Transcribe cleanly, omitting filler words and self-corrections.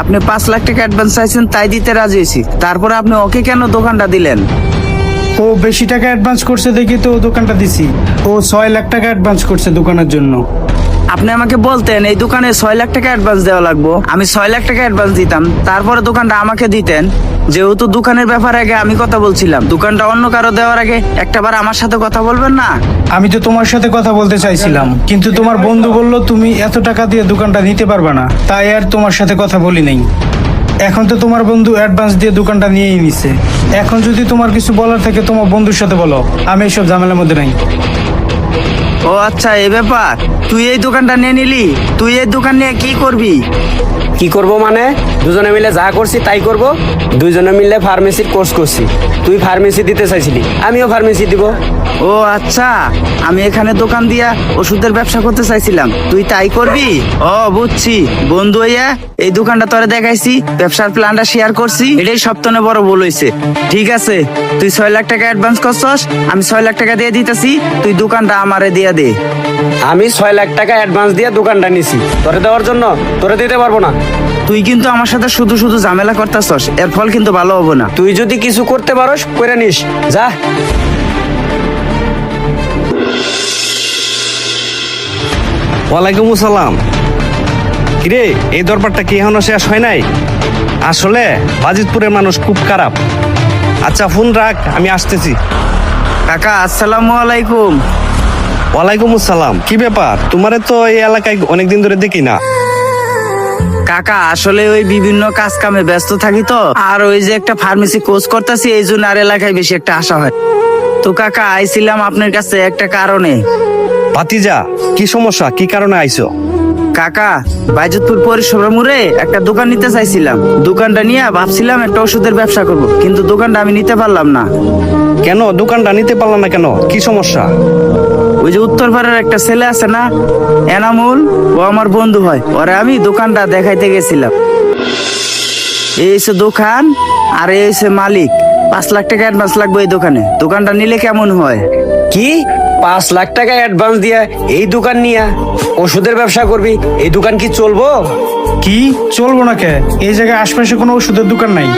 আপনি 5 লাখ টাকা অ্যাডভান্স চাইছেন, তাই দিতে রাজি হয়েছি। তারপরে আপনি ওকে কেন দোকানটা দিলেন? ও বেশি টাকা অ্যাডভান্স করছে দেখি তো ও দোকানটা দিছি। ও 6 লাখ টাকা অ্যাডভান্স করছে দোকানের জন্য। আপনি আমাকে বলতেন এই দোকানে 6 লাখ টাকা অ্যাডভান্স দেওয়া লাগবে, আমি 6 লাখ টাকা অ্যাডভান্স দিতাম, তারপরে দোকানটা আমাকে দিতেন। যেহেতু দোকানের ব্যাপারে আগে আমি কথা বলছিলাম, দোকানটা অন্য কারো দেওয়ার আগে একটাবার আমার সাথে কথা বলবেন না? আমি তো তোমার সাথে কথা বলতে চাইছিলাম, কিন্তু তোমার বন্ধু বলল তুমি এত টাকা দিয়ে দোকানটা নিতে পারবে না, তাই আর তোমার সাথে কথা বলি নাই। এখন তো তোমার বন্ধু অ্যাডভান্স দিয়ে দোকানটা নিয়েই নিছে। এখন যদি তোমার কিছু বলার থাকে তোমার বন্ধুর সাথে বলো, আমি এসব ঝামেলার মধ্যে নাই। ও আচ্ছা, এই ব্যাপার। তুই এই দোকানটা নিয়ে নিলি, তুই এই দোকান নিয়ে কি করবি? কি করব মানে, দুজনে মিলে যা করছি তাই করব। দুইজনে মিলে ফার্মেসির কোর্স করছি। তুই ফার্মেসি দিতে চাইছিলি, আমিও ফার্মেসি দিব। ও আচ্ছা, আমি এখানে দোকান দিয়া ওষুধের ব্যবসা করতে চাইছিলাম, তুই তাই করবি? ও বুঝছি, বন্ধু হইয়া এই দোকানটা তোরে দেখাইছি, ব্যবসার প্ল্যানটা শেয়ার করছি, এটাই সপ্তাহে বড় ভুল হইছে। ঠিক আছে, তুই 6 লাখ টাকা অ্যাডভান্স করছস, আমি 6 লাখ টাকা দিয়ে দিতেছি, তুই দোকানটা আমারে দিয়া দে। আমি 6 লাখ টাকা অ্যাডভান্স দিয়ে দোকানটা নিছি, তোরে দেওয়ার জন্য। তোরে দিতে পারবো না। তুই কিন্তু আমার সাথে শুধু শুধু ঝামেলা করতেছস, এর ফল কিন্তু ভালো হবে না। তুই যদি কিছু করতে পারস করে নিস, যা। ওয়ালাইকুম আসসালাম। কিরে, এই দরবারটা কি এখনো শেষ হয় নাই? আসলে বাজিতপুরের মানুষ খুব খারাপ। আচ্ছা ফোন রাখ, আমি আসতেছি। কাকা, আসসালামু আলাইকুম। ওয়ালাইকুম আসসালাম। কি ব্যাপার, তোমারে তো এই এলাকায় অনেকদিন ধরে দেখি না। কাকা, আসলে ওই বিভিন্ন কাজ কামে ব্যস্ত থাকি তো, আর ওই যে একটা ফার্মেসি কোর্স করতেছি, এই জন্য আর এলাকায় বেশি একটা আসা হয়। তো কাকা, আইছিলাম আপনার কাছে একটা কারণে। ভাতিজা, কি সমস্যা, কি কারণে আইছো? কাকা, বাইজতপুর পরিষেবা মোড়ে একটা দোকান নিতে চাইছিলাম। দোকানটা নিয়ে ভাবছিলাম একটা ওষুধের ব্যবসা করব, কিন্তু দোকানটা আমি নিতে পারলাম না। কেন দোকানটা নিতে পারলাম না কেন, কি সমস্যা? ওই যে উত্তরপাড়ার একটা ছেলে আছে না, এনামুল, ও আমার বন্ধু হয়, ওরে আমি দোকানটা দেখাইতে গেছিলাম। এই হচ্ছে দোকান, আর এই হচ্ছে মালিক। 5 লাখ টাকা অ্যাডভান্স লাগবে এই দোকানে। দোকানটা নিলে কেমন হয়? কি 5 লাখ টাকা অ্যাডভান্স দিয়া এই দোকান নিয়া ওষুধের ব্যবসা করবি? এই দোকান কি চলবো? কি চলবো না কে? এই জায়গায় আশপাশে কোনো ওষুধের দোকান নাই।